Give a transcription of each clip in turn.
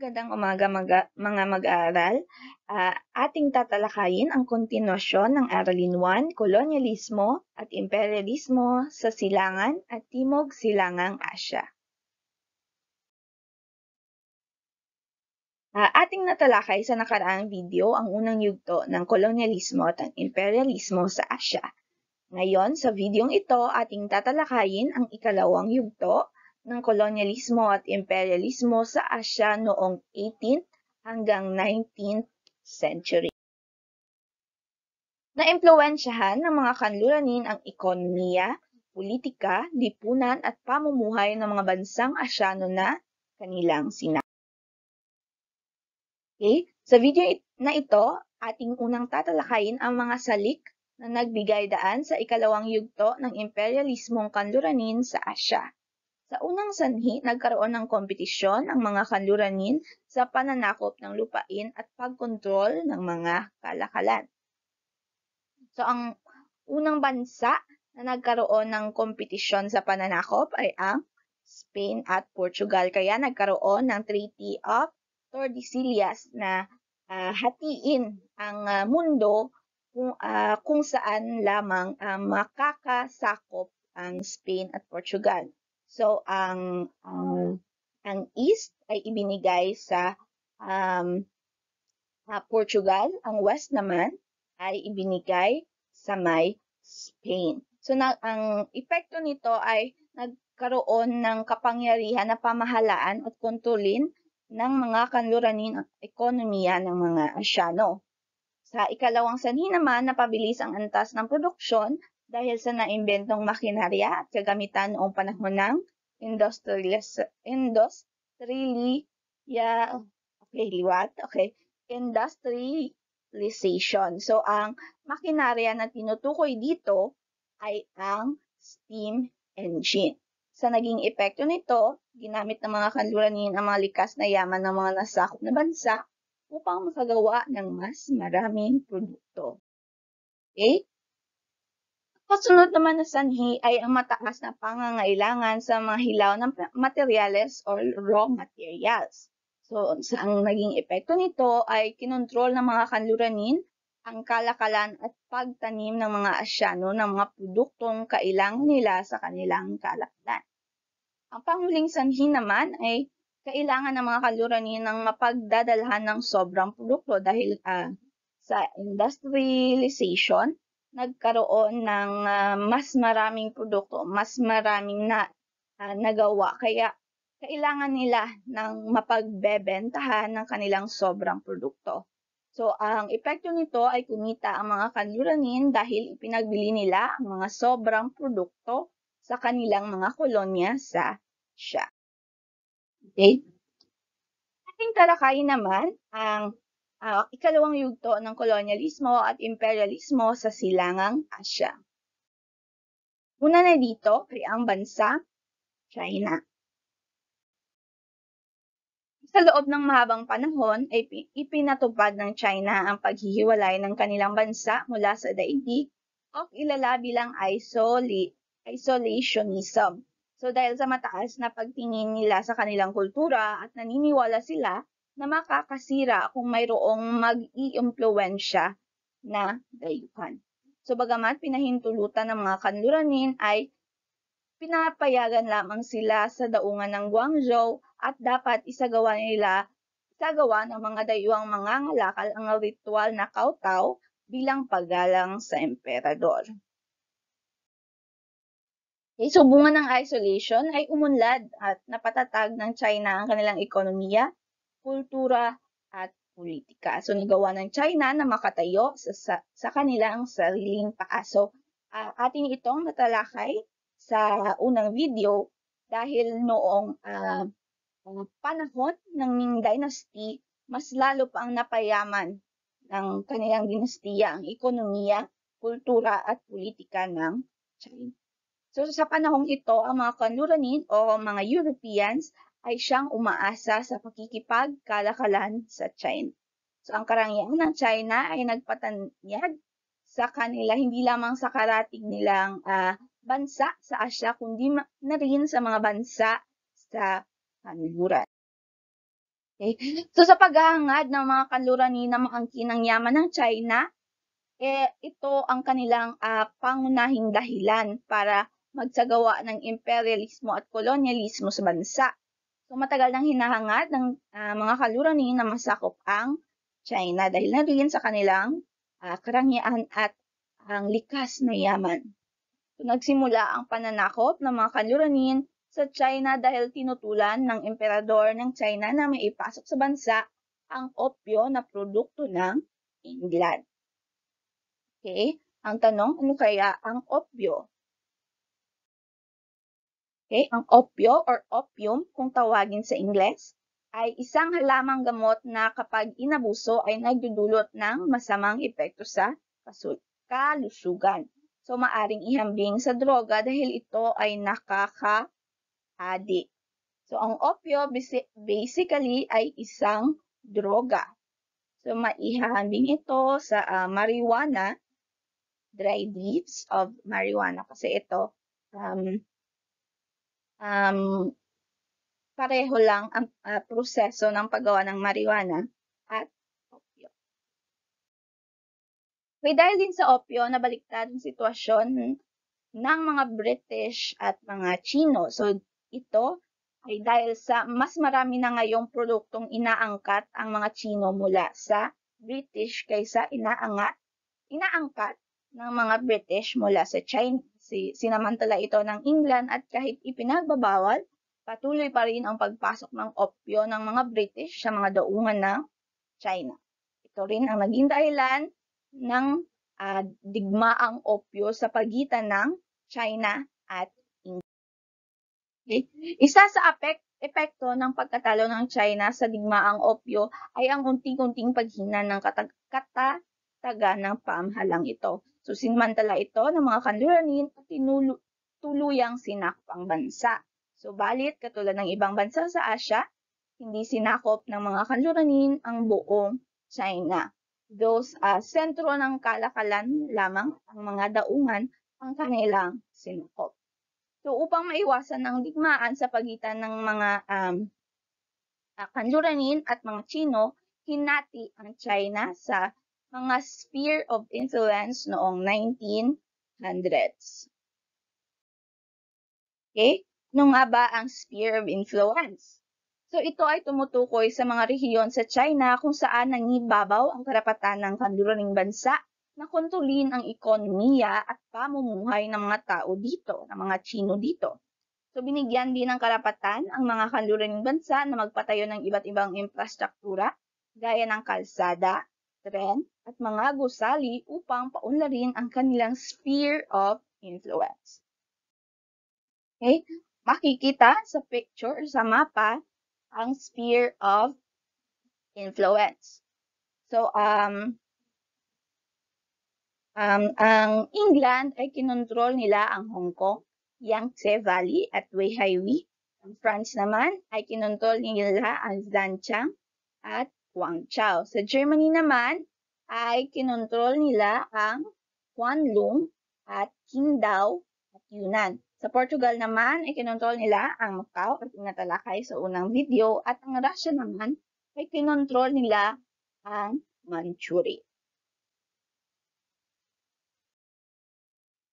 Magandang umaga mga mag-aaral. Ating tatalakayin ang kontinusyon ng Aralin 1, Kolonyalismo at Imperyalismo sa Silangan at Timog Silangang Asya. Ating natalakay sa nakaraang video ang unang yugto ng kolonyalismo at ang imperyalismo sa Asya. Ngayon, sa videong ito, ating tatalakayin ang ikalawang yugto ng kolonyalismo at imperyalismo sa Asya noong 18th hanggang 19th century. Naimpluwensyahan ng mga kanluranin ang ekonomiya, politika, lipunan at pamumuhay ng mga bansang Asyano na kanilang sinakop. Okay? Sa video na ito, ating unang tatalakayin ang mga salik na nagbigay daan sa ikalawang yugto ng imperyalismong kanluranin sa Asya. Sa unang sanhi, nagkaroon ng kompetisyon ang mga kanluranin sa pananakop ng lupain at pagkontrol ng mga kalakalan. So, ang unang bansa na nagkaroon ng kompetisyon sa pananakop ay ang Spain at Portugal. Kaya nagkaroon ng Treaty of Tordesillas na hatiin ang mundo kung saan lamang makakasakop ang Spain at Portugal. So, ang East ay ibinigay sa Portugal, ang West naman ay ibinigay sa may Spain. So, ang epekto nito ay nagkaroon ng kapangyarihan na pamahalaan at kontrolin ng mga kanluranin at ekonomiya ng mga Asyano. Sa ikalawang sanhi naman, napabilis ang antas ng produksyon dahil sa naimbentong makinarya at kagamitan noong panahon ng industrialization. So, ang makinarya na tinutukoy dito ay ang steam engine. Sa naging epekto nito, ginamit ng mga kanluranin ang mga likas na yaman ng mga nasakop na bansa upang makagawa ng mas maraming produkto. Okay? Kasunod naman na sanhi ay ang mataas na pangangailangan sa mga hilaw ng materyales or raw materials. So, ang naging epekto nito ay kinontrol ng mga kanluranin ang kalakalan at pagtanim ng mga Asyano ng mga produktong kailangan nila sa kanilang kalakalan. Ang panghuling sanhi naman ay kailangan ng mga kanluranin ng mapagdadalhan ng sobrang produkto dahil sa industrialization, nagkaroon ng mas maraming produkto, mas maraming nagawa. Kaya kailangan nila ng mapagbebentahan ng kanilang sobrang produkto. So, ang epekto nito ay kumita ang mga kanluranin dahil ipinagbili nila ang mga sobrang produkto sa kanilang mga kolonya sa Asya. Okay? Ating talakayin naman ang ikalawang yugto ng kolonyalismo at imperyalismo sa Silangang Asya. Una na dito ay ang bansa China. Sa loob ng mahabang panahon ay ipinatupad ng China ang paghihiwalay ng kanilang bansa mula sa daigdig o ilala bilang isolationism. So dahil sa mataas na pagtingin nila sa kanilang kultura at naniniwala sila na makakasira kung mayroong mag-i-impluwensya na dayuhan. So bagamat pinahintulutan ng mga kanluranin ay pinapayagan lamang sila sa daungan ng Guangzhou at dapat isagawa ng mga dayuhang mangangalakal ang ritual na kowtow bilang paggalang sa emperador. Okay, so bunga ng isolation ay umunlad at napatatag ng China ang kanilang ekonomiya, kultura at politika. So nagawa ng China na makatayo sa kanilang sariling paa. So atin itong natalakay sa unang video dahil noong panahon ng Ming Dynasty, mas lalo pa ang napayaman ng kanilang dinastiya ang ekonomiya, kultura at politika ng China. So sa panahong ito, ang mga kanluranin o mga Europeans ay siyang umaasa sa pakikipagkalakalan sa China. So ang karangyaan ng China ay nagpatanyag sa kanila hindi lamang sa karating nilang bansa sa Asya kundi na rin sa mga bansa sa kanluran. Okay? So sa paghahangad ng mga kanlurani na maangkin ng yaman ng China, ito ang kanilang pangunahing dahilan para magsagawa ng imperialismo at kolonyalismo sa bansa. So matagal nang hinahangad ng mga kalurani na masakop ang China dahil na rin sa kanilang karangyaan at ang likas na yaman. So, nagsimula ang pananakop ng mga kanluranin sa China dahil tinutulan ng emperador ng China na maipasok sa bansa ang opyo na produkto ng England. Okay? Ang tanong, ano kaya ang opyo? Okay? Ang opyo or opium, kung tawagin sa Ingles, ay isang halamang gamot na kapag inabuso ay nagdudulot ng masamang epekto sa kalusugan. So, maaring ihambing sa droga dahil ito ay nakaka-addict. So, ang opyo basically ay isang droga. So, maihahambing ito sa marijuana, dried leaves of marijuana. Kasi ito, pareho lang ang proseso ng paggawa ng marijuana at opyo. May dahil din sa opyo na baliktad ang sitwasyon ng mga British at mga Chino. So, ito ay dahil sa mas marami na ngayong produktong inaangkat ang mga Chino mula sa British kaysa inaangkat ng mga British mula sa China. Sinamantala ito ng England at kahit ipinagbabawal, patuloy pa rin ang pagpasok ng opyo ng mga British sa mga daungan ng China. Ito rin ang naging dahilan ng digmaang opyo sa pagitan ng China at England. Okay? Isa sa epekto ng pagkatalo ng China sa digmaang opyo ay ang unting-unting paghina ng katatagan ng pamahalang ito. So, sinmantala ito ng mga kanluranin at tuluyang sinakop ang bansa. So, balit, katulad ng ibang bansa sa Asia, hindi sinakop ng mga kanluranin ang buong China. Those sentro ng kalakalan lamang ang mga daungan ang kanilang sinakop. So, upang maiwasan ang digmaan sa pagitan ng mga kanluranin at mga Chino, hinati ang China sa mga sphere of influence noong 1900s. Okay? Ano nga ba ang sphere of influence? So ito ay tumutukoy sa mga rehiyon sa China kung saan nangibabaw ang karapatan ng kanluraning bansa na kontrolin ang ekonomiya at pamumuhay ng mga tao dito, ng mga Chino dito. So binigyan din ng karapatan ang mga kanluraning bansa na magpatayo ng iba't ibang infrastruktura gaya ng kalsada, tren, at mga gusali upang paunlarin ang kanilang sphere of influence. Okay? Makikita sa picture or sa mapa ang sphere of influence. So, ang England ay kinontrol nila ang Hong Kong, Yangtze Valley at Weihai. Ang France naman ay kinontrol nila ang Zhanjiang at Guangzhou. Sa Germany naman ay kinontrol nila ang Kwanlong at Qingdao at Yunnan. Sa Portugal naman ay kinontrol nila ang Macau at tinatalakay sa unang video at ang Russia naman ay kinontrol nila ang Manchuria.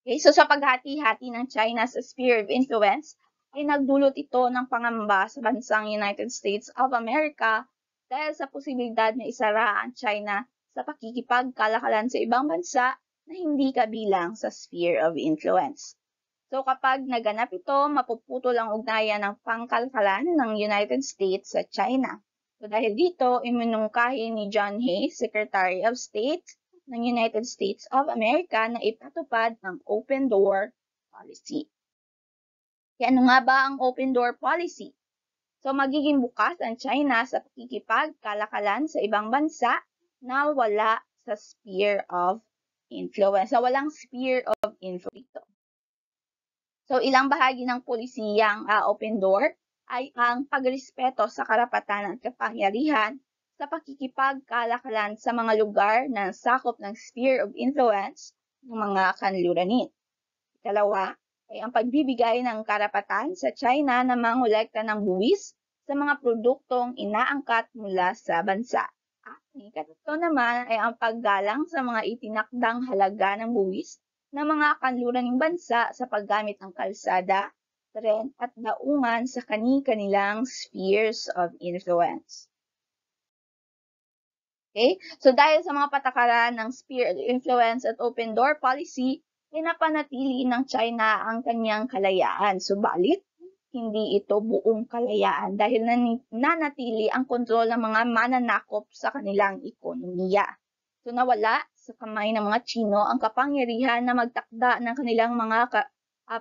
Okay, so sa paghati-hati ng China sa sphere of influence, ay nagdulot ito ng pangamba sa bansang United States of America dahil sa posibilidad na isara ang China sa pakikipagkalakalan sa ibang bansa na hindi kabilang sa sphere of influence. So kapag naganap ito, mapuputol ang ugnayan ng pangkalakalan ng United States sa China. So dahil dito, iminungkahi ni John Hayes, Secretary of State ng United States of America na ipatupad ang Open Door Policy. Kaya ano nga ba ang Open Door Policy? So magiging bukas ang China sa pakikipagkalakalan sa ibang bansa na wala sa sphere of influence, na walang sphere of influence dito. So, ilang bahagi ng polisiyang open door ay ang pagrespeto sa karapatan at kapangyarihan sa pakikipagkalakalan sa mga lugar na sakop ng sphere of influence ng mga kanluranin. Ikalawa ay ang pagbibigay ng karapatan sa China na mangolekta ng buwis sa mga produktong inaangkat mula sa bansa. At ikatlo naman ay ang paggalang sa mga itinakdang halaga ng buwis ng mga kanluraning bansa sa paggamit ng kalsada, tren at daungan sa kani-kanilang spheres of influence. Okay? So dahil sa mga patakaran ng sphere of influence at open door policy, ay napanatili ng China ang kanyang kalayaan. Subalit, hindi ito buong kalayaan dahil nanatili ang kontrol ng mga mananakop sa kanilang ekonomiya. So nawala sa kamay ng mga Chino ang kapangyarihan na magtakda ng kanilang mga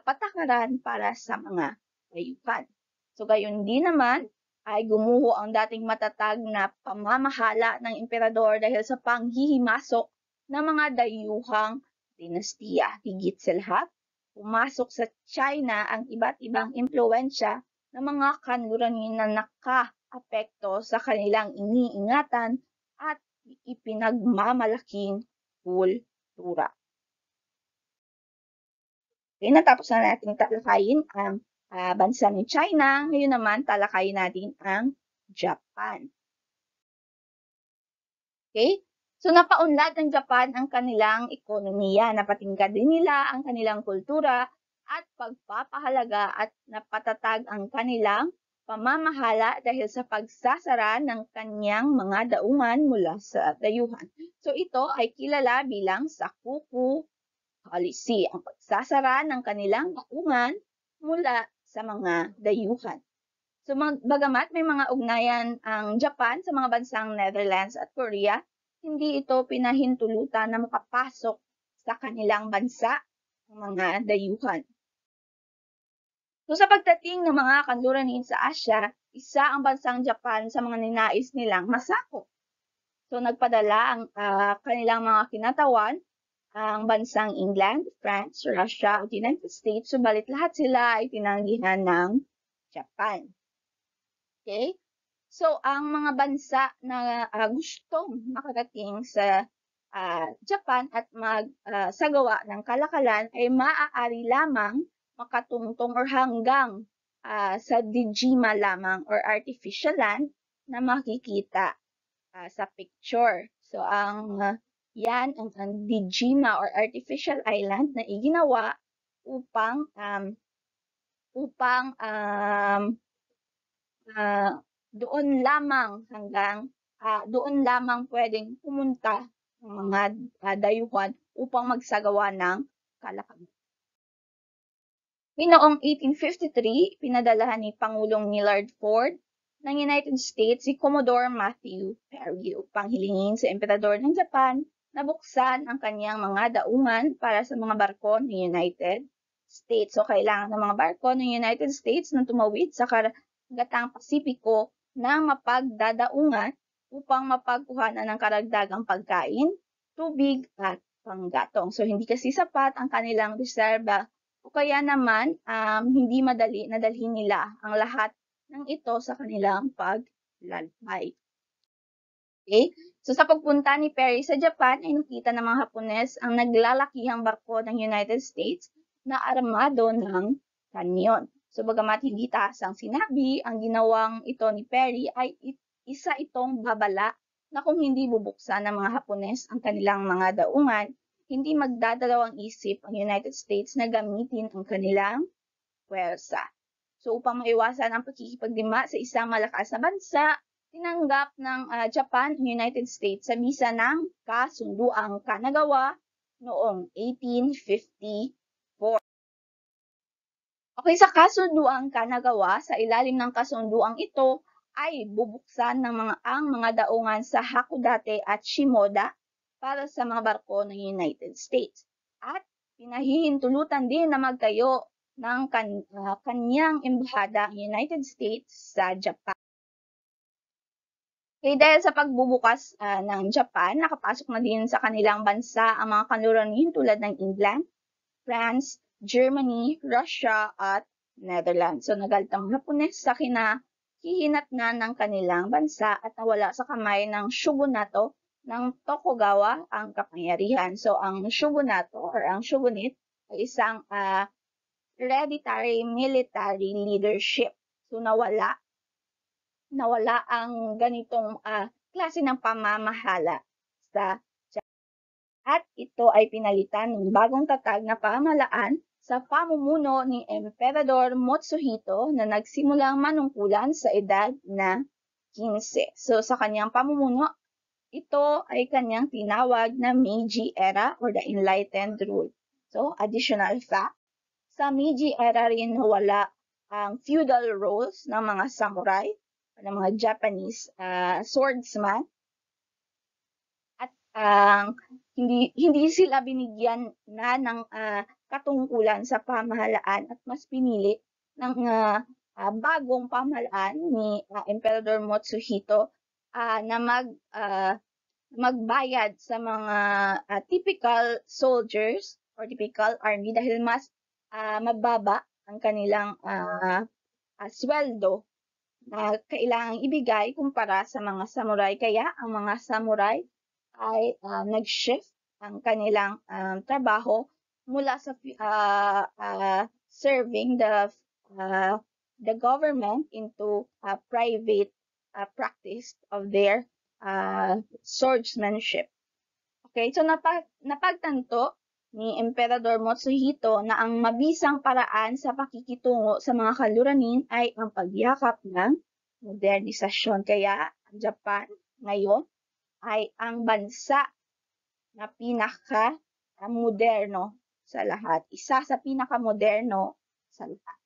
patakaran para sa mga layukan. So gayon din naman, ay gumuho ang dating matatag na pamamahala ng emperador dahil sa panghihimasok ng mga dayuhang dinastiya. Higit sa lahat, pumasok sa China ang iba't ibang impluensya ng mga kanluranin na naka-apekto sa kanilang iniingatan at ipinagmamalaking kultura. Okay, natapos na natin talakayin ang bansa ng China. Ngayon naman, talakayin natin ang Japan. Okay? So, napaunlad ng Japan ang kanilang ekonomiya. Napatingkad din nila ang kanilang kultura at pagpapahalaga at napatatag ang kanilang pamamahala dahil sa pagsasara ng kanyang mga daungan mula sa dayuhan. So, ito ay kilala bilang Sakuku policy, ang pagsasara ng kanilang daungan mula sa mga dayuhan. So bagamat may mga ugnayan ang Japan sa mga bansang Netherlands at Korea, hindi ito pinahintulutan na makapasok sa kanilang bansa ang mga dayuhan. So sa pagdating ng mga kanluranin sa Asia, isa ang bansang Japan sa mga ninais nilang masakop. So nagpadala ang kanilang mga kinatawan ang bansang England, France, Russia at United States, subalit lahat sila ay tinanggihan ng Japan. Okay? So, ang mga bansa na gustong makarating sa Japan at magsagawa ng kalakalan ay maaari lamang makatungtong or hanggang sa Dejima lamang or artificial land na makikita sa picture. So, yan ang Dejima or artificial island na iginawa upang doon lamang pwedeng pumunta ng mga dayuhan upang magsagawa ng kalakalan. Noong 1853, pinadalahan ni Pangulong Millard Ford ng United States si Commodore Matthew Perry upang hilingin sa emperador ng Japan na buksan ang kanyang mga daungan para sa mga barko ng United States. So, kailangan ng mga barko ng United States na tumawid sa karagatang Pasipiko ng mapagdadaungan upang mapagkuhanan ng karagdagang pagkain, tubig at panggatong. So, hindi kasi sapat ang kanilang reserba o kaya naman hindi madali na dalhin nila ang lahat ng ito sa kanilang paglalakbay. Okay? So sa pagpunta ni Perry sa Japan ay nakita ng mga Hapones ang naglalakihang barko ng United States na armado ng kanyon. So bagamat hindi taas ang sinabi, ang ginawang ito ni Perry ay isa itong babala na kung hindi bubuksan ng mga Hapones ang kanilang mga daungan, hindi magdadalawang isip ang United States na gamitin ang kanilang puwersa. So upang maiwasan ang pagkikipagdima sa isang malakas na bansa, tinanggap ng Japan ang United States sa bisa ng kasunduang Kanagawa noong 1854. Okay, sa kasunduang Kanagawa, sa ilalim ng kasunduang ito ay bubuksan ng mga daungan sa Hakodate at Shimoda para sa mga barko ng United States. At pinahihintulutan din na magtayo ng kanyang embahada ang United States sa Japan. Okay, dahil sa pagbubukas ng Japan, nakapasok na din sa kanilang bansa ang mga kanluranin tulad ng England, France, Germany, Russia, at Netherlands. So nagalit ang Hapones sa kinahihinatnan ng kanilang bansa at nawala sa kamay ng shogunato ng Tokugawa ang kapangyarihan. So ang shogunato or ang shogunate ay isang hereditary military leadership. So nawala nawala ang ganitong klase ng pamamahala sa at ito ay pinalitan ng bagong tatag na pamahalaan sa pamumuno ni Emperador Mutsuhito na nagsimulang manungkulan sa edad na 15. So sa kanyang pamumuno, ito ay kanyang tinawag na Meiji Era or the Enlightened Rule. So additional fact, sa Meiji Era rin nawala ang feudal roles ng mga samurai, ng mga Japanese swordsman, at hindi sila binigyan na ng katungkulan sa pamahalaan at mas pinili ng bagong pamahalaan ni Emperador Mutsuhito na magbayad sa mga typical soldiers or typical army dahil mas mababa ang kanilang sweldo na kailangang ibigay kumpara sa mga samurai. Kaya ang mga samurai ay nag-shift ang kanilang trabaho mula sa serving the government into private practice of their swordsmanship. Okay, so napagtanto ni Emperador Mutsuhito na ang mabisang paraan sa pakikitungo sa mga kanluranin ay ang pagyakap ng modernisasyon. Kaya ang Japan ngayon ay ang bansa na pinaka-moderno sa lahat. Isa sa pinaka-moderno sa lahat.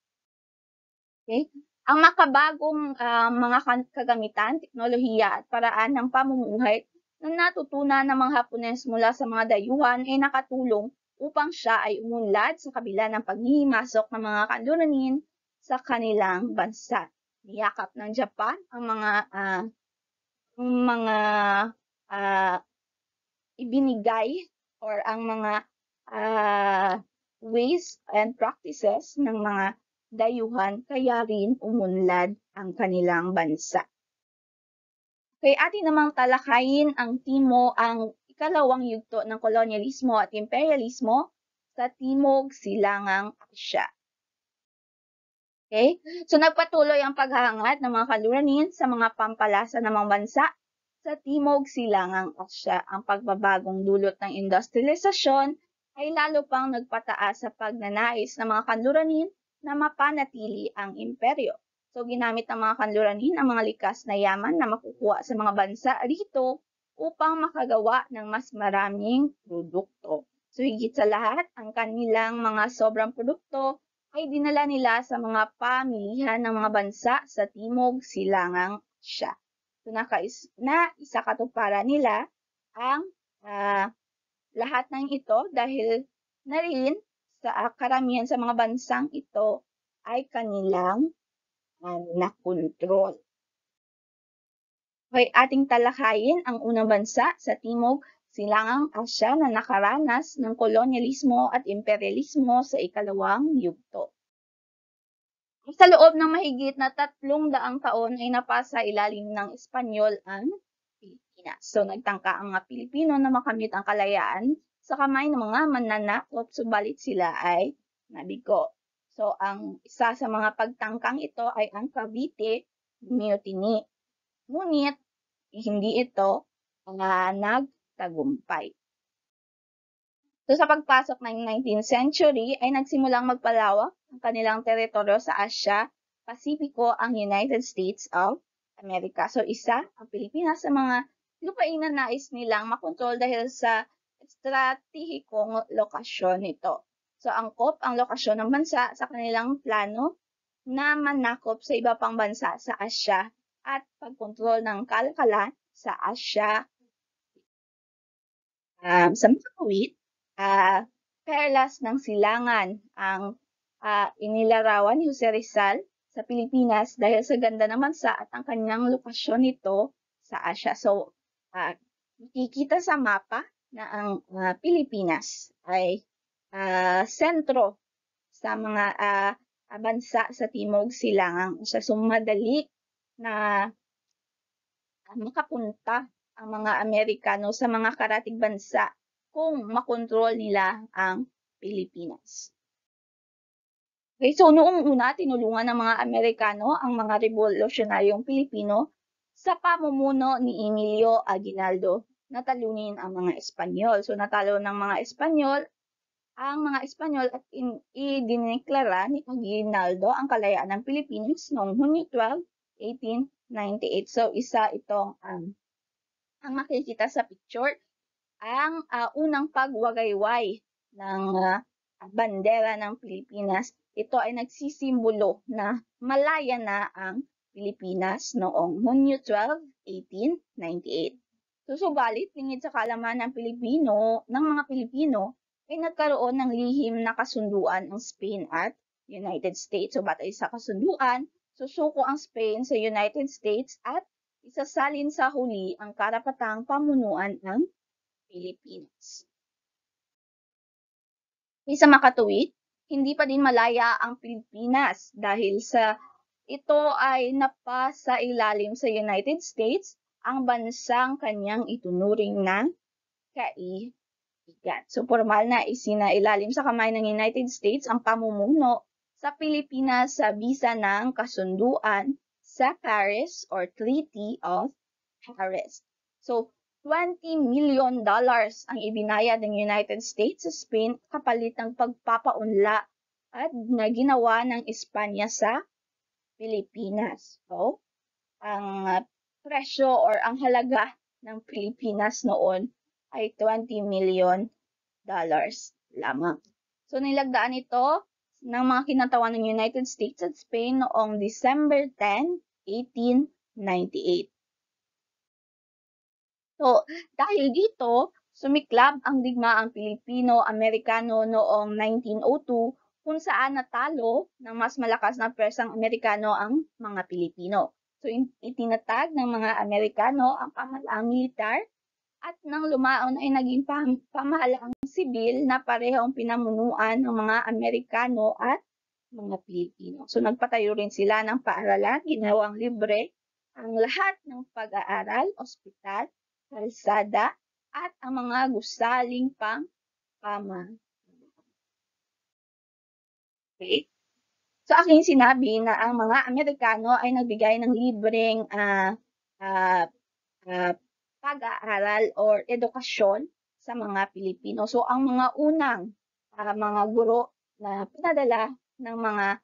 Okay? Ang makabagong mga kagamitan, teknolohiya at paraan ng pamumuhay na natutunan ng mga Hapones mula sa mga dayuhan ay nakatulong upang siya ay umunlad sa kabila ng paghihimasok ng mga kanluranin sa kanilang bansa. Niyakap ng Japan ang mga ibinigay or ang mga ways and practices ng mga dayuhan, kaya rin umunlad ang kanilang bansa. Okay, atin namang talakayin ang ikalawang yugto ng kolonyalismo at imperialismo sa Timog Silangang Asya. Okay? So nagpatuloy ang paghahangad ng mga kanluranin sa mga pampalasa ng mga bansa sa Timog Silangang Asya. Ang pagbabagong dulot ng industrialisasyon ay lalo pang nagpataas sa pagnanais ng mga kanluranin na mapanatili ang imperyo. So ginamit ng mga kanluranin ang mga likas na yaman na makukuha sa mga bansa rito upang makagawa ng mas maraming produkto. So higit sa lahat, ang kanilang mga sobrang produkto ay dinala nila sa mga pamilihan ng mga bansa sa Timog Silangang Asya. So isakatuparan nila ang lahat ng ito dahil na rin sa karamihan sa mga bansang ito ay kanilang nakontrol. Okay, ating talakayin ang unang bansa sa Timog Silangang Asya na nakaranas ng kolonyalismo at imperialismo sa ikalawang yugto. Sa loob ng mahigit na 300 taon ay napasa ilalim ng Espanyol ang Pilipinas. So nagtangka ang mga Pilipino na makamit ang kalayaan sa kamay ng mga mananakop, subalit sila ay nabigo. So ang isa sa mga pagtangkang ito ay ang Cavite Mutiny. Ngunit hindi ito nagtagumpay. So sa pagpasok ng 19th century ay nagsimulang magpalawak ang kanilang teritoryo sa Asya, Pasipiko ang United States of America. So isa ang Pilipinas sa mga lupain na nais nilang makontrol dahil sa estratehikong lokasyon nito. So angkop ang lokasyon ng bansa sa kanilang plano na manakop sa iba pang bansa sa Asya at pagkontrol ng kalakalan sa Asya. Sa makakawit, perlas ng silangan ang inilarawan ni Jose Rizal sa Pilipinas dahil sa ganda ng bansa at ang kanyang lokasyon nito sa Asya. So, makikita sa mapa na ang Pilipinas ay sentro sa mga bansa sa Timog Silangang Asya. So, madali na makapunta ang mga Amerikano sa mga karatig bansa kung makontrol nila ang Pilipinas. Okay, so noong una, tinulungan ng mga Amerikano ang mga revolusyonaryong Pilipino sa pamumuno ni Emilio Aguinaldo na talunin ang mga Espanyol. So natalo ng mga Espanyol at idineklara ni Aguinaldo ang kalayaan ng Pilipinas noong Hunyo 12, 1898. So isa itong ang makikita sa picture ang unang pagwagayway ng bandera ng Pilipinas. Ito ay nagsisimbolo na malaya na ang Pilipinas noong Hunyo 12, 1898. So, subalit, lingid sa kaalaman ng mga Pilipino, ay nagkaroon ng lihim na kasunduan ang Spain at United States. So, batay sa kasunduan, susuko ang Spain sa United States at isasalin sa huli ang karapatang pamunuan ng Pilipinas. Sa makatuwid, hindi pa din malaya ang Pilipinas dahil sa ito ay napasa ilalim sa United States ang bansang kanyang itunuring na kaibigan. So, formal na isinailalim sa kamay ng United States ang pamumuno sa Pilipinas sa bisa ng kasunduan sa Paris or Treaty of Paris. So, $20 million ang ibinayad ng United States sa Spain kapalit ng pagpapaunla at na ginawa ng Espanya sa Pilipinas. So, ang presyo or ang halaga ng Pilipinas noon ay $20 million lamang. So, nilagdaan ito ng mga kinatawan ng United States at Spain noong December 10, 1898. So, dahil dito, sumiklab ang digmaang Pilipino-Amerikano noong 1902 kung saan natalo ng mas malakas na pwersang Amerikano ang mga Pilipino. So, itinatag ng mga Amerikano ang pamahalaang militar at nang lumaon ay naging pamahalaang sibil na parehong pinamunuan ng mga Amerikano at mga Pilipino. So, nagpatayo rin sila ng paaralan, ginawang libre ang lahat ng pag-aaral, ospital, kalsada, at ang mga gusaling pamahalaang. Okay? So, aking sinabi na ang mga Amerikano ay nagbigay ng libreng pag-aaral or edukasyon sa mga Pilipino. So, ang mga unang mga guro na pinadala ng mga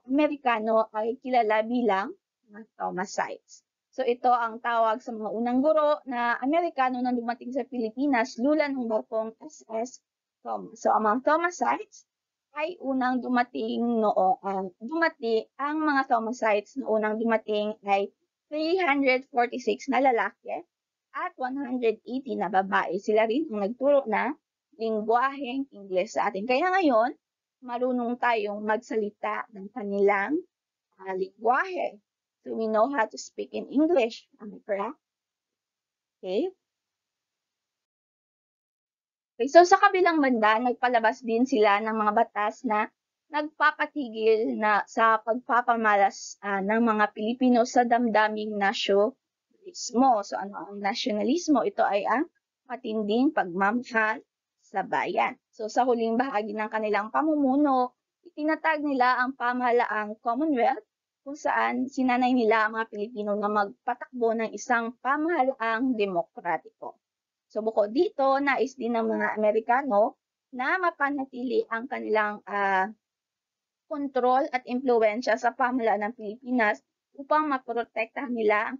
Amerikano ay kilala bilang mga Thomasites. So, ito ang tawag sa mga unang guro na Amerikano na dumating sa Pilipinas lula ng barkong SS Thomas. So, ang mga Thomasites ay unang dumating ang mga Thomasites na unang dumating ay 346 na lalaki at 180 na babae. Sila rin ang nagturo na lingwaheng Ingles sa atin. Kaya ngayon, marunong tayong magsalita ng kanilang lingwahe. So, we know how to speak in English. Am I correct? Okay. Okay, so sa kabilang banda, nagpalabas din sila ng mga batas na nagpapatigil na sa pagpapamalas ng mga Pilipino sa damdaming nasyonalismo. So ano ang nasyonalismo? Ito ay ang matinding pagmamahal sa bayan. So sa huling bahagi ng kanilang pamumuno, itinatag nila ang pamahalaang Commonwealth kung saan sinanay nila ang mga Pilipino na magpatakbo ng isang pamahalaang demokratiko. So bukod dito, nais din ng mga Amerikano na mapanatili ang kanilang kontrol at impluensya sa pamahalaan ng Pilipinas upang maprotektahan nila ang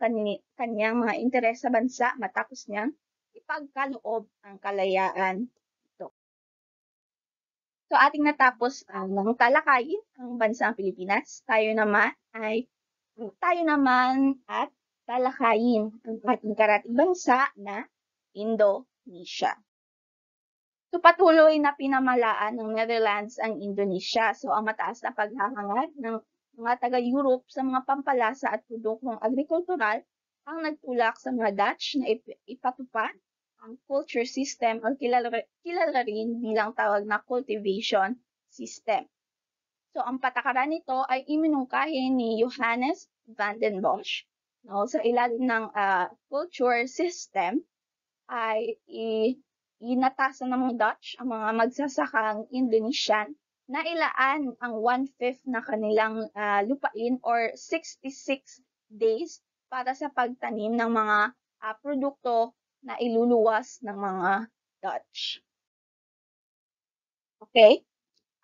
kanyang mga interes sa bansa matapos niyang ipagkaloob ang kalayaan ito. So ating natapos ng talakayin ang bansang Pilipinas. Tayo naman at talakayin ang ating karatig bansa na Indonesia. So patuloy na pinamalaan ng Netherlands ang Indonesia. So ang mataas na paghahangad ng mga taga-Europe sa mga pampalasa at produktong agrikultural ang nagtulak sa mga Dutch na ipatupad ang culture system o kilala rin bilang tawag na cultivation system. So ang patakaran nito ay iminungkahi ni Johannes van den Bosch. No, sa ilalim ng culture system ay inatasan ng mga Dutch ang mga magsasakang Indonesian nailaan ang 1/5 na kanilang lupain or 66 days para sa pagtanim ng mga produkto na iluluwas ng mga Dutch. Okay?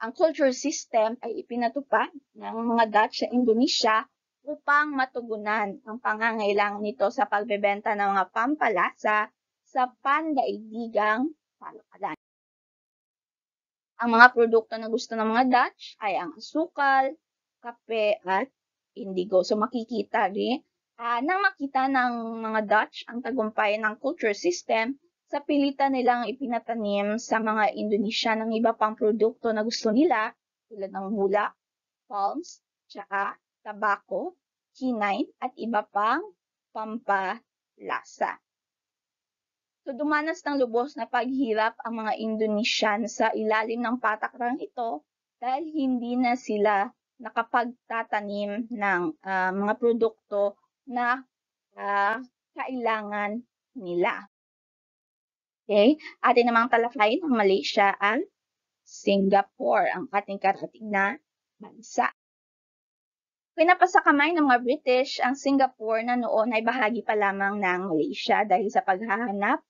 Ang culture system ay ipinatupad ng mga Dutch sa Indonesia upang matugunan ang pangangailangan nito sa pagbebenta ng mga pampalasa sa pandaigdigang palakalan. Ang mga produkto na gusto ng mga Dutch ay ang asukal, kape at indigo. So makikita rin, nang makita ng mga Dutch ang tagumpay ng culture system, sa pilitan nilang ipinatanim sa mga Indonesia ng iba pang produkto na gusto nila tulad ng mula, palms, tsaka tabako, quinine at iba pang pampalasa. So dumanas ng lubos na paghirap ang mga Indonesian sa ilalim ng patakarang ito dahil hindi na sila nakapagtatanim ng mga produkto na kailangan nila. Okay? Atin namang talakayin ang Malaysia at Singapore, ang ating karating na bansa. Pinapasakamay ng mga British ang Singapore na noon ay bahagi pa lamang ng Malaysia dahil sa paghahanap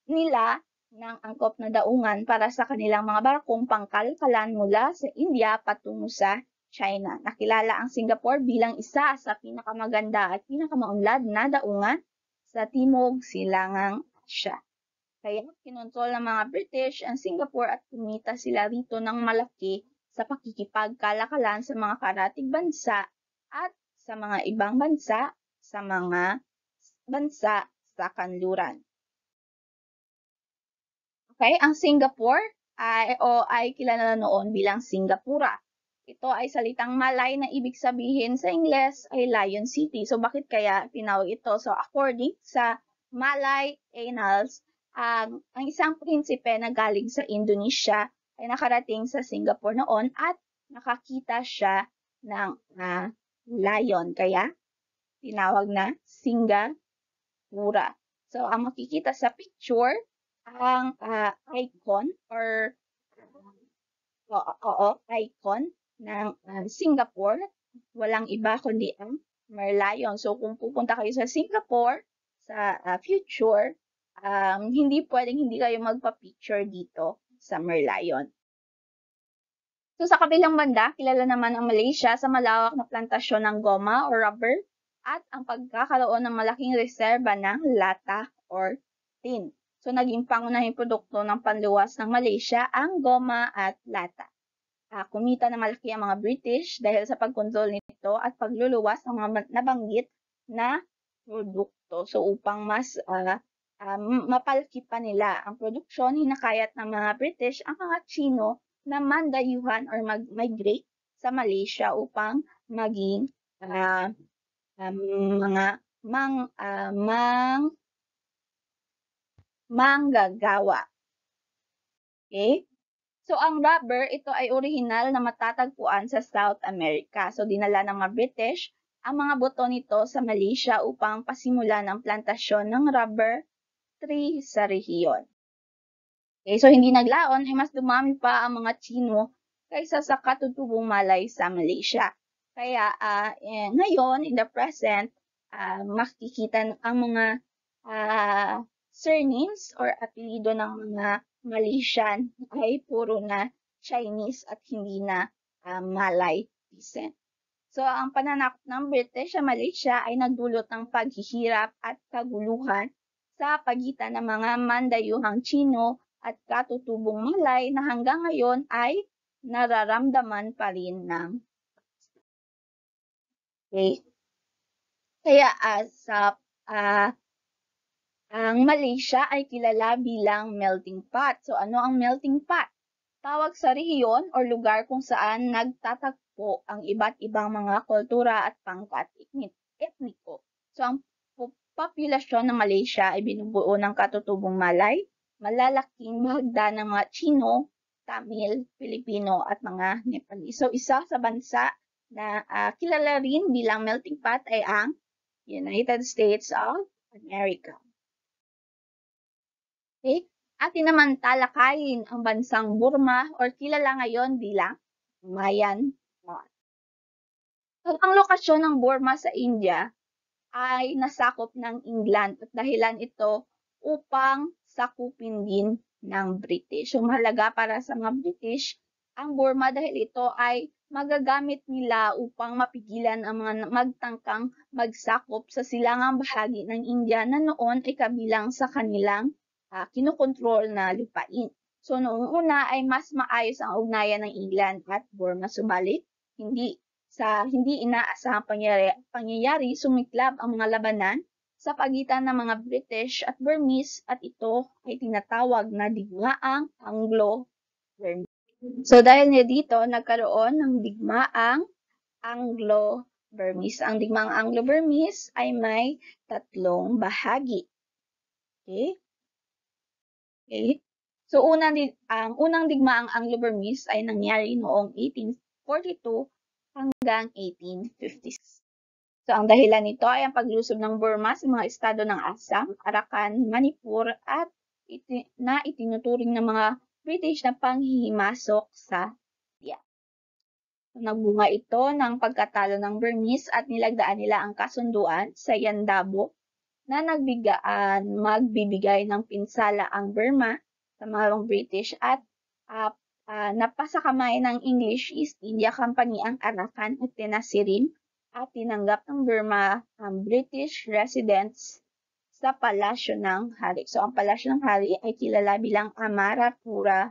nila ng angkop na daungan para sa kanilang mga barkong pangkalkalan mula sa India patungo sa China. Nakilala ang Singapore bilang isa sa pinakamaganda at pinakamaunlad na daungan sa Timog Silangang Asya. Kaya kinontrol ng mga British ang Singapore at kumita sila rito ng malaki sa pakikipagkalakalan sa mga karatig bansa at sa mga ibang bansa sa mga bansa sa kanluran. Okay, ang Singapore ay kilala noon bilang Singapura. Ito ay salitang Malay na ibig sabihin sa Ingles ay Lion City. So bakit kaya tinawag ito? So according sa Malay Annals, ang isang prinsipe na galing sa Indonesia ay nakarating sa Singapore noon at nakakita siya ng lion. Kaya tinawag na Singapura. So ang makikita sa picture, ang icon or icon ng Singapore, walang iba kundi ang Merlion. So kung pupunta kayo sa Singapore sa future, hindi pwedeng hindi kayo magpa-picture dito sa Merlion. So sa kabilang banda, kilala naman ang Malaysia sa malawak na plantasyon ng goma or rubber at ang pagkakaroon ng malaking reserba ng lata or tin. So naging pangunahing produkto ng panluwas ng Malaysia ang goma at lata. Kumita na malaki ang mga British dahil sa pagkontrol nito at pagluluwas ng mga nabanggit na produkto. So upang mas mapalaki pa nila ang produksyon, hinakayat ng mga British ang mga Chino na mandayuhan or mag-migrate sa Malaysia upang maging mga manggagawa. Okay? So ang rubber, ito ay orihinal na matatagpuan sa South America. So dinala ng mga British ang mga buto nito sa Malaysia upang pasimulan ang plantasyon ng rubber tree sa rehiyon. Okay, so hindi naglaon ay mas dumami pa ang mga Chino kaysa sa katutubong Malay sa Malaysia. Kaya ngayon, in the present, makikita ang mga surnames or apelido ng mga Malaysian ay puro na Chinese at hindi na Malay descent. So, ang pananakop ng British sa Malaysia ay nagdulot ng paghihirap at kaguluhan sa pagitan ng mga mandayuhang Chino at katutubong Malay na hanggang ngayon ay nararamdaman pa rin ng okay. Kaya ang Malaysia ay kilala bilang melting pot. So ano ang melting pot? Tawag sa rehiyon o lugar kung saan nagtatagpo ang iba't ibang mga kultura at pangkat etniko. So ang populasyon ng Malaysia ay binubuo ng katutubong Malay, malalaking bahagda ng mga Chino, Tamil, Filipino at mga Nepalese. So isa sa bansa na kilala rin bilang melting pot ay ang United States of America. Okay? Atin naman talakayin ang bansang Burma or kilala ngayon bilang Myanmar. So, ang lokasyon ng Burma sa India ay nasakop ng England at dahilan ito upang sakupin din ng British. So, mahalaga para sa mga British ang Burma dahil ito ay magagamit nila upang mapigilan ang mga magtangkang magsakop sa silangang bahagi ng India na noon ay kabilang sa kanilang kinokontrol na lupain. So, noong una ay mas maayos ang ugnayan ng England at Burma, subalit hindi inaasahang pangyayari, sumiklab ang mga labanan sa pagitan ng mga British at Burmese at ito ay tinatawag na digmaang Anglo-Burmese. So dahil dito, nagkaroon ng digmaang Anglo-Burmese. Ang digmaang Anglo-Burmese ay may tatlong bahagi. Okay? Okay? So ang unang digmaang Anglo-Burmese ay nangyari noong 1842 hanggang 1856. So, ang dahilan nito ay ang paglusob ng Burma sa mga estado ng Assam, Arakan, Manipur at itinuturing ng mga British na panghihimasok sa India. So, nagbunga ito ng pagkatalo ng Burmese at nilagdaan nila ang kasunduan sa Yandabo na magbibigay ng pinsala ang Burma sa mga British at napasakamay ng English East India Company ang Arakan at Tenasirin at tinanggap ng Burma ang British residents sa Palasyo ng Hari. So, ang Palasyo ng Hari ay kilala bilang Amarapura.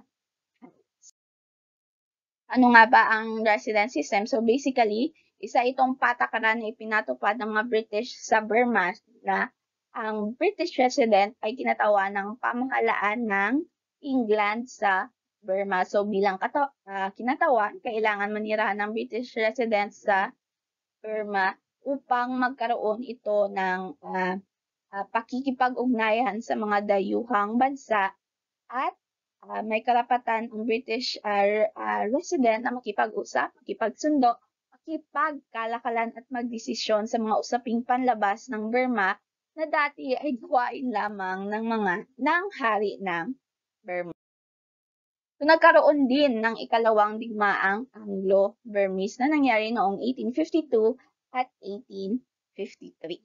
Ano nga ba ang resident system? So, basically, isa itong patakaran na ipinatupad ng mga British sa Burma na ang British resident ay kinatawan ng pamahalaan ng England sa Burma. So, bilang kinatawan, kailangan manirahan ng British residents sa Burma upang magkaroon ito ng pakikipag-ugnayan sa mga dayuhang bansa at may karapatan ang British resident na makipag-usap, makipagsundo, makipagkalakalan at magdesisyon sa mga usaping panlabas ng Burma na dati ay gawain lamang ng hari ng Burma. So, nagkaroon din ng ikalawang digmaang Anglo-Burmese na nangyari noong 1852 at 1853.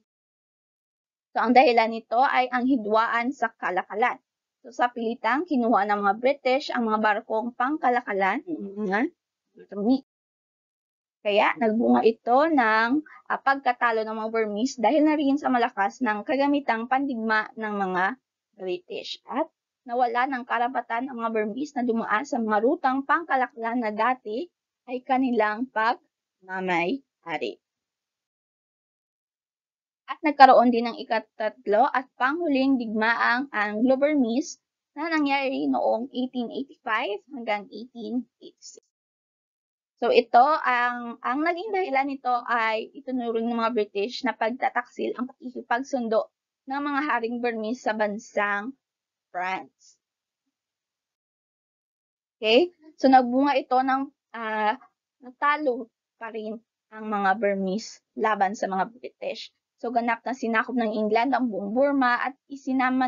So, ang dahilan nito ay ang hidwaan sa kalakalan. So, sa pilitang, kinuha ng mga British ang mga barkong pangkalakalan ng mga Burmese. Kaya, nagbunga ito ng pagkatalo ng mga Burmese dahil na rin sa malakas ng kagamitang pandigma ng mga British. At nawala ng karapatan ang mga Burmese na dumaan sa mga rutang pangkalaklan na dati ay kanilang pagmamay-ari. At nagkaroon din ng ikatatlo at panghuling digmaang Anglo-Burmese na nangyari noong 1885 hanggang 1886. So ito, ang naging dahilan nito ay itunuring ng mga British na pagtataksil ang pakikipagsundo ng mga haring Burmese sa bansang France. Okay? So, nagbunga ito ng natalo pa rin ang mga Burmese laban sa mga British. So, ganap na sinakop ng England ang buong Burma at isinama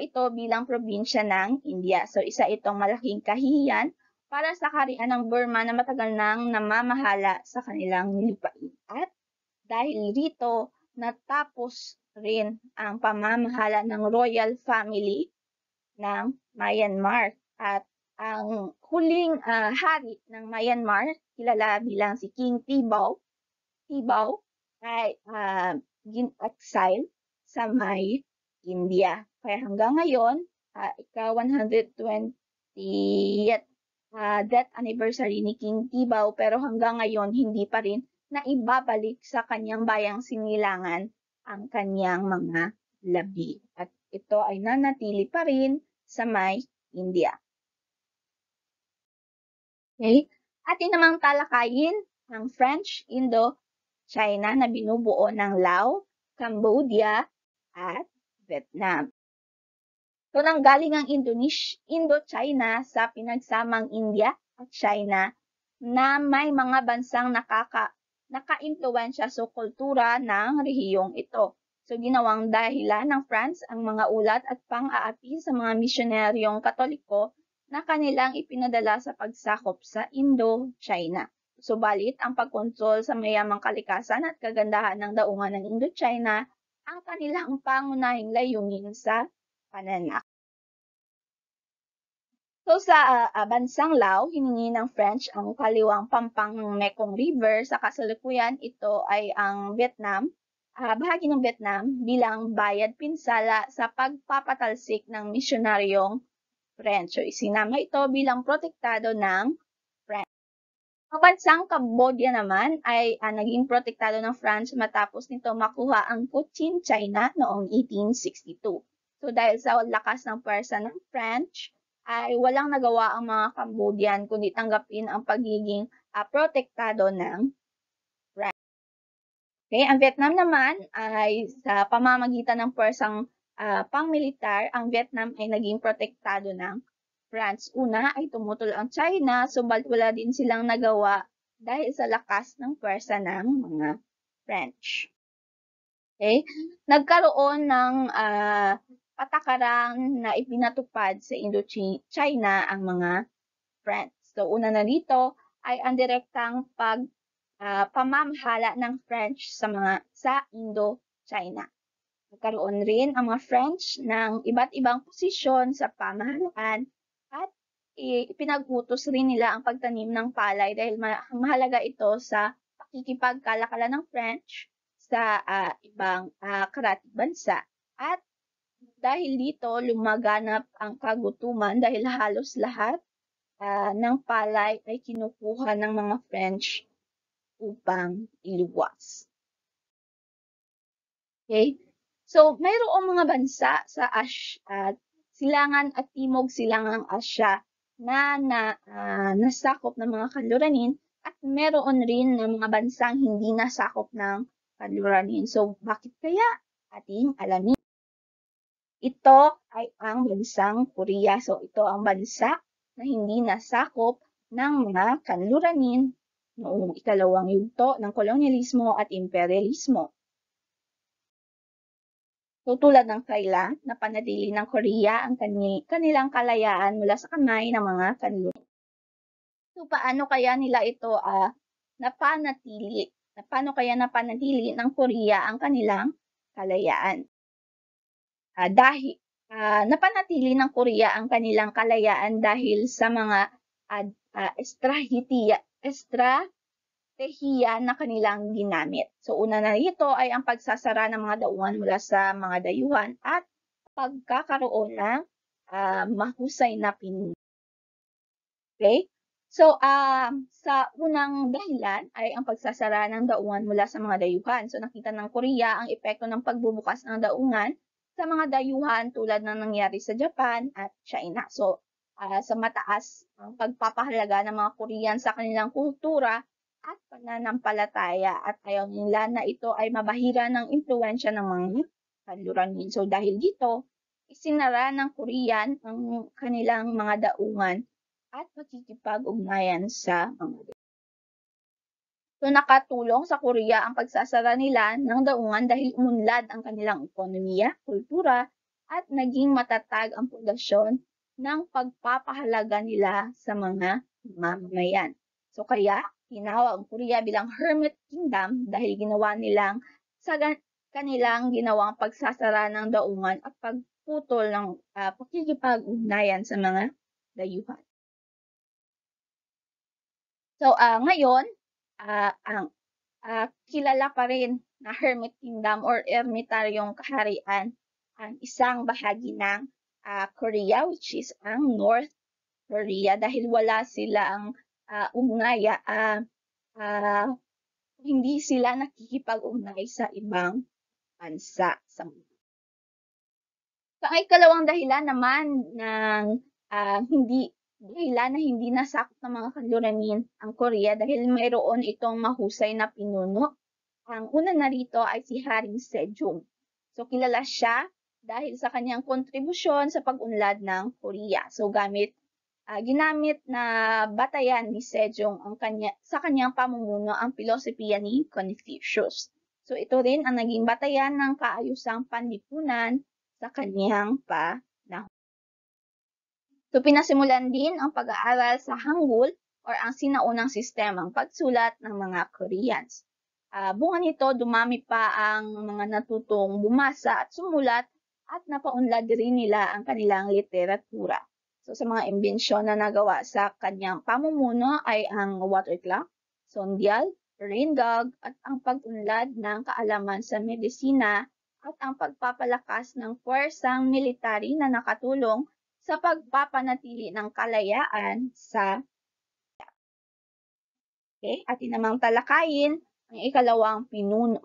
ito bilang probinsya ng India. So, isa itong malaking kahihiyan para sa kaharian ng Burma na matagal nang namamahala sa kanilang lupain. At dahil rito, natapos rin ang pamamahala ng royal family ng Myanmar. At ang huling hari ng Myanmar, kilala bilang si King Thibaw ay gin-exile sa may India. Kaya hanggang ngayon, ika-120th death anniversary ni King Thibaw, pero hanggang ngayon hindi pa rin naibabalik sa kanyang bayang Sinilangan ang kanyang mga labi. At ito ay nanatili pa rin sa may India. Okay? Atin namang talakayin ang French Indo-China na binubuo ng Laos, Cambodia, at Vietnam. So, nanggaling ang Indo-China sa pinagsamang India at China na may mga bansang naka-impluwensya sa kultura ng rehiyong ito. So ginawang dahilan ng France ang mga ulat at pang-aapi sa mga misyonaryong Katoliko na kanilang ipinadala sa pagsakop sa Indo-China. Subalit, ang pagkontrol sa mayamang kalikasan at kagandahan ng daungan ng Indochina ang kanilang pangunahing layunin sa pananakop. So sa bansang Laos, hiningi ng French ang kaliwang pampang ng Mekong River. Sa kasalukuyan, ito ay ang Vietnam, bahagi ng Vietnam bilang bayad pinsala sa pagpapatalsik ng misyonaryong French. So isinama ito bilang protektado ng French. Ang bansang Cambodia naman ay naging protektado ng France matapos nito makuha ang Cochin China noong 1862. So dahil sa lakas ng pwersa ng French, ay walang nagawa ang mga Cambodian kundi tanggapin ang pagiging protektado ng France. Okay, ang Vietnam naman ay sa pamamagitan ng pwersang pangmilitar, ang Vietnam ay naging protektado ng France. Una ay tumutol ang China, subalit wala din silang nagawa dahil sa lakas ng pwersa ng mga French. Okay? Nagkaroon ng patakaran na ipinatupad sa Indochina ang mga French. So una na dito ay ang direktang pamamahala ng French sa Indochina. Nagkaroon rin ang mga French ng iba't ibang posisyon sa pamahalaan at ipinag-utos rin nila ang pagtanim ng palay dahil mahalaga ito sa pakikipagkalakalan ng French sa ibang karatig bansa. At dahil dito, lumaganap ang kagutuman dahil halos lahat ng palay ay kinukuha ng mga French upang iluwas. Okay? So, mayroong mga bansa sa silangan at timog silangang Asya na nasakop ng mga kanluranin at meron rin ng mga bansang hindi nasakop ng kanluranin. So, bakit kaya? Ating alamin. Ito ay ang bansang Korea. So, ito ang bansa na hindi nasakop ng mga kanluranin noong ikalawang yugto ng kolonyalismo at imperialismo. So, tulad ng kaila, napanatili ng Korea ang kanilang kalayaan mula sa kamay ng mga kanluranin. So, paano kaya nila ito napanatili? Paano kaya napanatili ng Korea ang kanilang kalayaan? Dahil napanatili ng Korea ang kanilang kalayaan dahil sa mga estratehiya na kanilang ginamit. So una na rito ay ang pagsasara ng mga daungan mula sa mga dayuhan at pagkakaroon ng mahusay na pinuno. Okay? So sa unang dahilan ay ang pagsasara ng daungan mula sa mga dayuhan. So nakita ng Korea ang epekto ng pagbubukas ng daungan sa mga dayuhan tulad ng nangyari sa Japan at China. So sa mataas ang pagpapahalaga ng mga Korean sa kanilang kultura at pananampalataya at ayaw nila na ito ay mabahira ng impluwensya ng mga kanluranin. So dahil dito, isinara ng Korean ang kanilang mga daungan at makikipag-ugnayan sa mga dayuhan. So nakatulong sa Korea ang pagsasara nila ng daungan dahil umunlad ang kanilang ekonomiya, kultura, at naging matatag ang pundasyon ng pagpapahalaga nila sa mga mamamayan. So kaya, tinawag ang Korea bilang Hermit Kingdom dahil ginawa nilang sa kanilang ginawang pagsasara ng daungan at pagputol ng pakikipag-ugnayan sa mga dayuhan. So ngayon, ang kilala pa rin na Hermit Kingdom or Ermitaryong Kaharian ang isang bahagi ng Korea, which is ang North Korea, dahil wala silang ugnaya, hindi sila nakikipag-ugnay sa ibang bansa. So, ang ikalawang dahilan naman ng dahilan na hindi nasakop ng mga kanluranin ang Korea dahil mayroon itong mahusay na pinuno. Ang una na rito ay si Haring Sejong. So kilala siya dahil sa kanyang kontribusyon sa pag-unlad ng Korea. So ginamit na batayan ni Sejong sa kanyang pamumuno ang pilosopiya ni Confucius. So ito rin ang naging batayan ng kaayusang panlipunan sa kanyang panahon. So pinasimulan din ang pag-aaral sa Hangul or ang sinaunang sistemang pagsulat ng mga Koreans. Bunga nito, dumami pa ang mga natutong bumasa at sumulat at napaunlad rin nila ang kanilang literatura. So sa mga imbensyon na nagawa sa kanyang pamumuno ay ang water clock, sundial, rain gauge at ang pag-unlad ng kaalaman sa medisina at ang pagpapalakas ng puwersang military na nakatulong sa pagpapanatili ng kalayaan sa atin namang talakayin ang ikalawang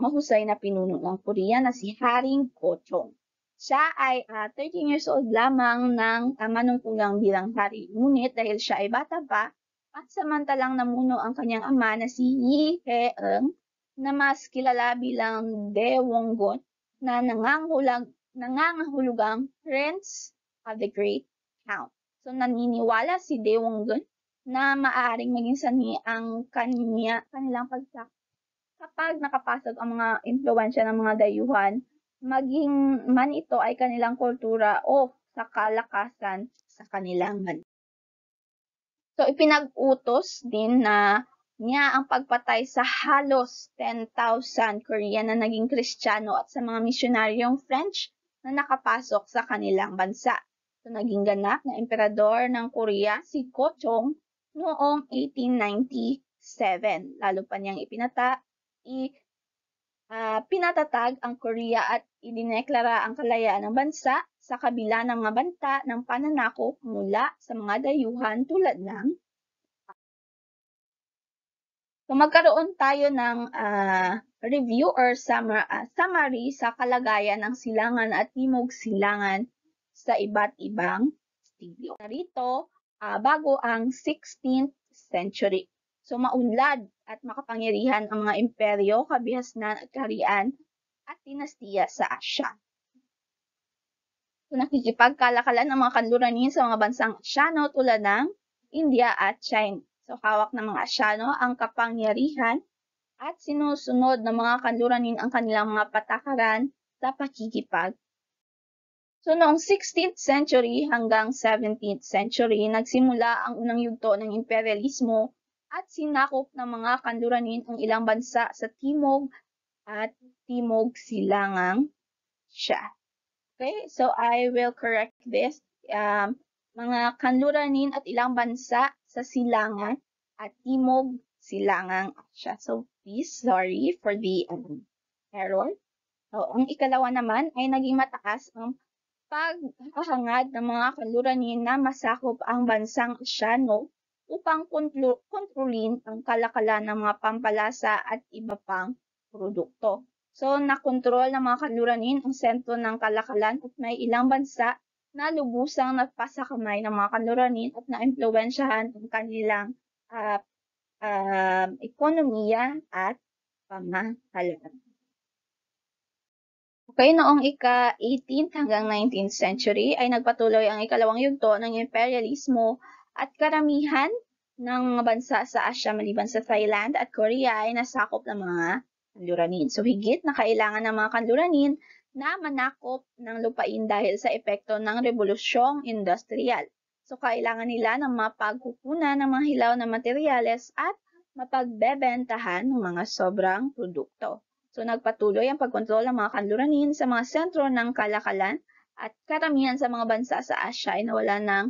mahusay na pinuno ng Korea na si Haring Go-chong. Siya ay 13 years old lamang ng manungkulang bilang hari. Ngunit dahil siya ay bata pa at samantalang namuno ang kanyang ama na si Yi Hae-eung na mas kilala bilang Daewongun na nangangahulugang Prince of the Great Count. So naniniwala si Daewongun na maaaring maging sanhi ang kanilang pagsak kapag nakapasok ang mga impluwensya ng mga dayuhan, maging man ito ay kanilang kultura o sa kalakasan sa kanilang bansa. So ipinag-utos din na niya ang pagpatay sa halos 10,000 Korean na naging Kristiyano at sa mga misyonaryong French na nakapasok sa kanilang bansa. So naging ganap na emperador ng Korea si Go-chong noong 1897. Lalo pa niyang pinatatag ang Korea at idineklara ang kalayaan ng bansa sa kabila ng mga banta ng pananakop mula sa mga dayuhan tulad ng So magkaroon tayo ng review or summary sa kalagayan ng silangan at timog silangan sa iba't ibang stigyo. Narito, bago ang 16th century. So maunlad at makapangyarihan ang mga imperyo, kabihasnan at kaharian at dinastiya sa Asya. So nakikipagkalakalan ang mga kanluranin sa mga bansang Asyano tulad ng India at China. So hawak ng mga Asyano ang kapangyarihan at sinusunod ng mga kanluranin ang kanilang mga patakaran sa pakikipag. So noong 16th century hanggang 17th century, nagsimula ang unang yugto ng imperialismo at sinakop ng mga kanluranin ang ilang bansa sa timog at timog silangang Asya. Okay, so I will correct this. Mga kanluranin at ilang bansa sa silangan at timog silangang Asya. So please, sorry for the error. So, ang ikalawa naman ay naging mataas ang paghahangad ng mga kanluranin na masakop ang bansang Asyano upang kontrolin ang kalakalan ng mga pampalasa at iba pang produkto. So, nakontrol ng mga kanluranin ang sentro ng kalakalan at may ilang bansa na lubusang napasakamay ng mga kanluranin at naimpluwensyahan ang kanilang ekonomiya at pamahalaan. Okay, noong ika-18th hanggang 19th century ay nagpatuloy ang ikalawang yugto ng imperialismo at karamihan ng mga bansa sa Asya maliban sa Thailand at Korea ay nasakop ng mga kanluranin. So higit na kailangan ng mga kanluranin na manakop ng lupain dahil sa epekto ng Rebolusyong Industrial. So kailangan nila ng mapagkukunan ng mga hilaw na materyales at mapagbebentahan ng mga sobrang produkto. So nagpatuloy ang pagkontrol ng mga kanluranin sa mga sentro ng kalakalan at karamihan sa mga bansa sa Asya ay nawalan ng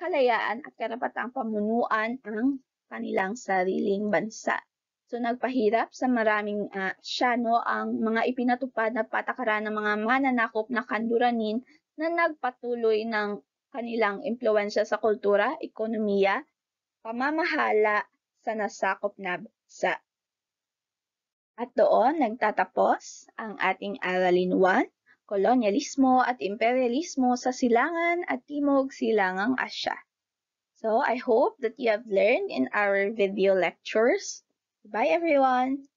kalayaan at karapatang pamunuan ang kanilang sariling bansa. So nagpahirap sa maraming Asyano ang mga ipinatupad na patakaran ng mga mananakop na kanluranin na nagpatuloy ng kanilang impluwensya sa kultura, ekonomiya, pamamahala sa nasakop na bansa. At doon nagtatapos ang ating Aralin 1, Kolonyalismo at Imperialismo sa Silangan at Timog Silangang Asya. So I hope that you have learned in our video lectures. Bye everyone!